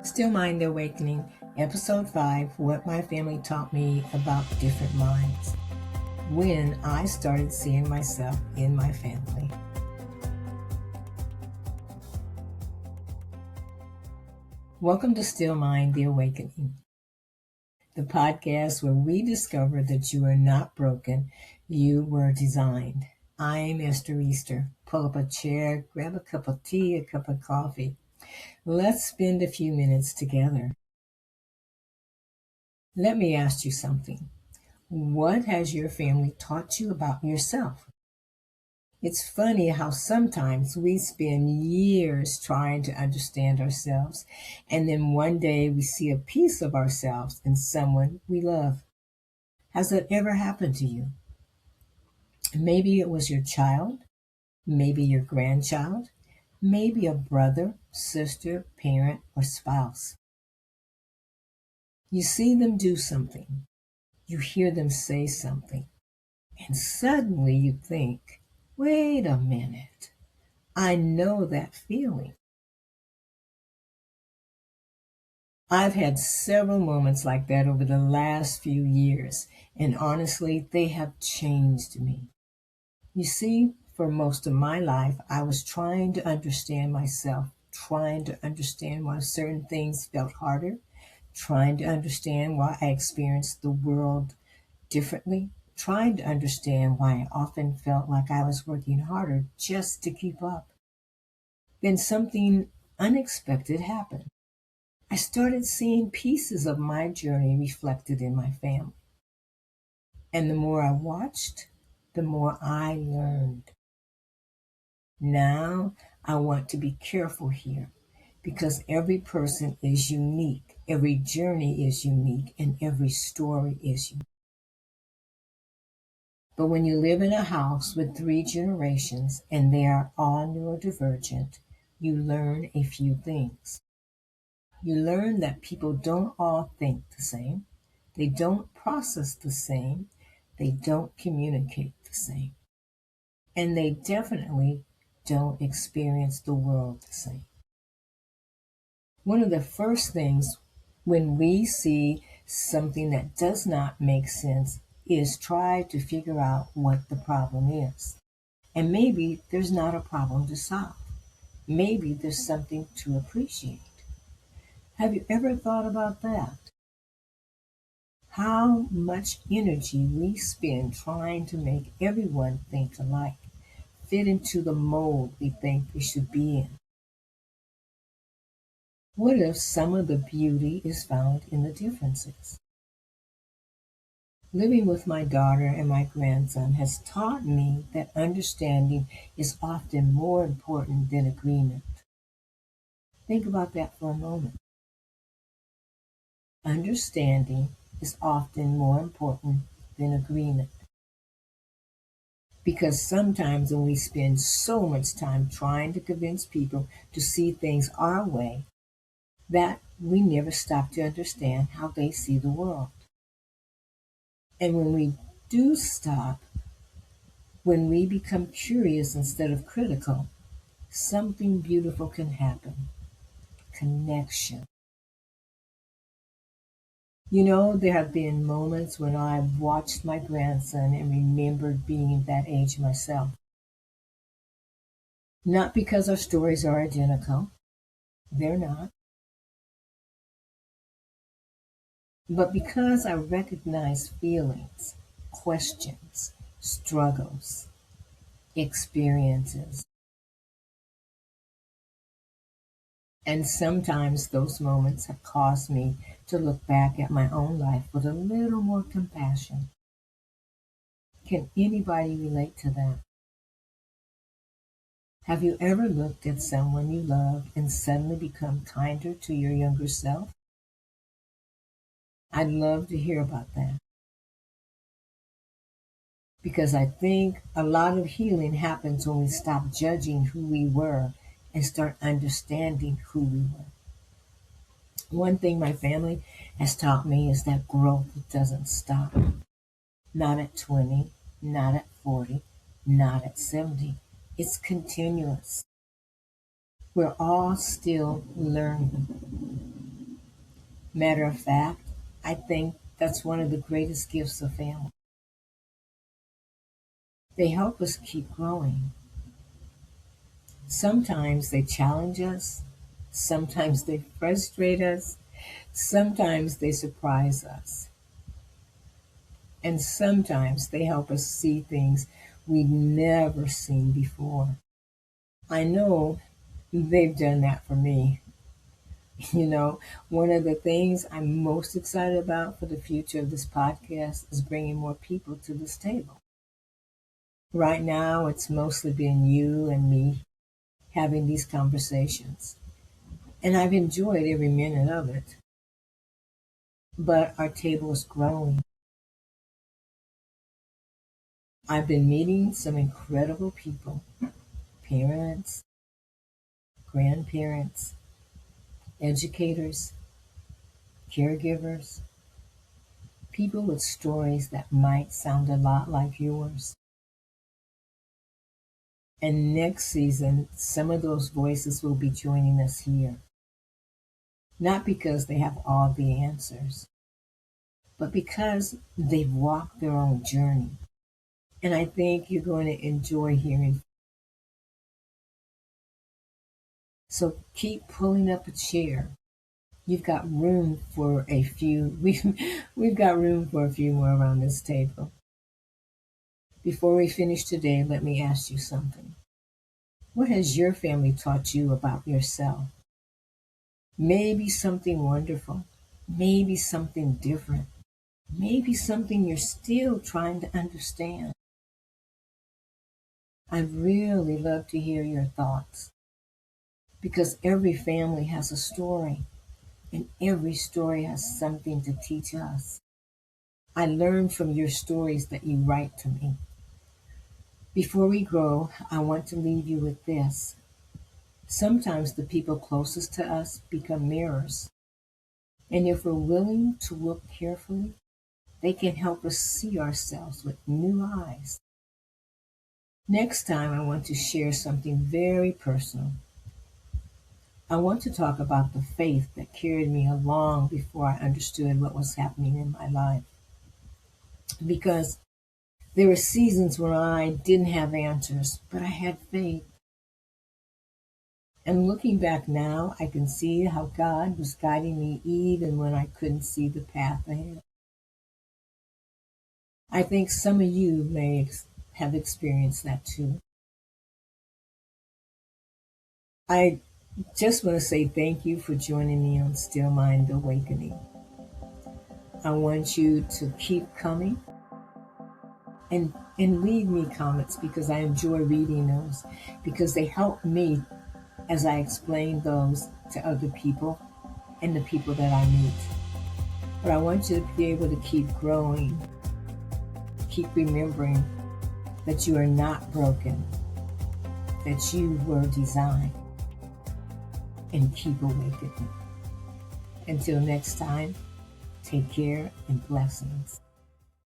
Still Mind the Awakening, Episode 5, What My Family Taught Me About Different Minds. When I started seeing myself in my family. Welcome to Still Mind the Awakening, the podcast where we discover that you are not broken, you were designed. I'm Esther Easter. Pull up a chair, grab a cup of tea, a cup of coffee. Let's spend a few minutes together. Let me ask you something. What has your family taught you about yourself? It's funny how sometimes we spend years trying to understand ourselves, and then one day we see a piece of ourselves in someone we love. Has that ever happened to you? Maybe it was your child, maybe your grandchild, maybe a brother, sister, parent, or spouse. You see them do something, you hear them say something, and suddenly you think, wait a minute, I know that feeling. I've had several moments like that over the last few years, and honestly, they have changed me. You see, for most of my life, I was trying to understand myself, trying to understand why certain things felt harder, trying to understand why I experienced the world differently, trying to understand why I often felt like I was working harder just to keep up. Then something unexpected happened. I started seeing pieces of my journey reflected in my family. And the more I watched, the more I learned. Now I want to be careful here because every person is unique, every journey is unique, and every story is unique. But when you live in a house with 3 generations and they are all neurodivergent, you learn a few things. You learn that people don't all think the same, they don't process the same, they don't communicate the same, and they definitely don't experience the world the same. One of the first things when we see something that does not make sense is try to figure out what the problem is. And maybe there's not a problem to solve. Maybe there's something to appreciate. Have you ever thought about that? How much energy we spend trying to make everyone think alike, fit into the mold we think we should be in. What if some of the beauty is found in the differences? Living with my daughter and my grandson has taught me that understanding is often more important than agreement. Think about that for a moment. Understanding is often more important than agreement. Because sometimes when we spend so much time trying to convince people to see things our way, that we never stop to understand how they see the world. And when we do stop, when we become curious instead of critical, something beautiful can happen. Connection. You know, there have been moments when I've watched my grandson and remembered being that age myself. Not because our stories are identical, they're not, but because I recognize feelings, questions, struggles, experiences. And sometimes those moments have caused me to look back at my own life with a little more compassion. Can anybody relate to that? Have you ever looked at someone you love and suddenly become kinder to your younger self? I'd love to hear about that because I think a lot of healing happens when we stop judging who we were and start understanding who we were. One thing my family has taught me is that growth doesn't stop. Not at 20, not at 40, not at 70. It's continuous. We're all still learning. Matter of fact, I think that's one of the greatest gifts of family. They help us keep growing. Sometimes they challenge us, sometimes they frustrate us, sometimes they surprise us, and sometimes they help us see things we've never seen before. I know they've done that for me. You know, one of the things I'm most excited about for the future of this podcast is bringing more people to this table. Right now, it's mostly been you and me having these conversations, and I've enjoyed every minute of it. But our table is growing. I've been meeting some incredible people, parents, grandparents, educators, caregivers, people with stories that might sound a lot like yours. And next season, some of those voices will be joining us here. Not because they have all the answers, but because they've walked their own journey. And I think you're going to enjoy hearing. So keep pulling up a chair. You've got room for a few. We've got room for a few more around this table. Before we finish today, let me ask you something. What has your family taught you about yourself? Maybe something wonderful, maybe something different, maybe something you're still trying to understand. I'd really love to hear your thoughts because every family has a story and every story has something to teach us. I learned from your stories that you write to me. Before we grow, I want to leave you with this. Sometimes the people closest to us become mirrors. And if we're willing to look carefully, they can help us see ourselves with new eyes. Next time, I want to share something very personal. I want to talk about the faith that carried me along before I understood what was happening in my life. Because there were seasons where I didn't have answers, but I had faith. And looking back now, I can see how God was guiding me even when I couldn't see the path ahead. I think some of you may have experienced that too. I just want to say thank you for joining me on Still Mind Awakening. I want you to keep coming and leave me comments because I enjoy reading those because they help me as I explain those to other people and the people that I meet. But I want you to be able to keep growing, keep remembering that you are not broken, that you were designed, and keep awakening. Until next time, take care and blessings.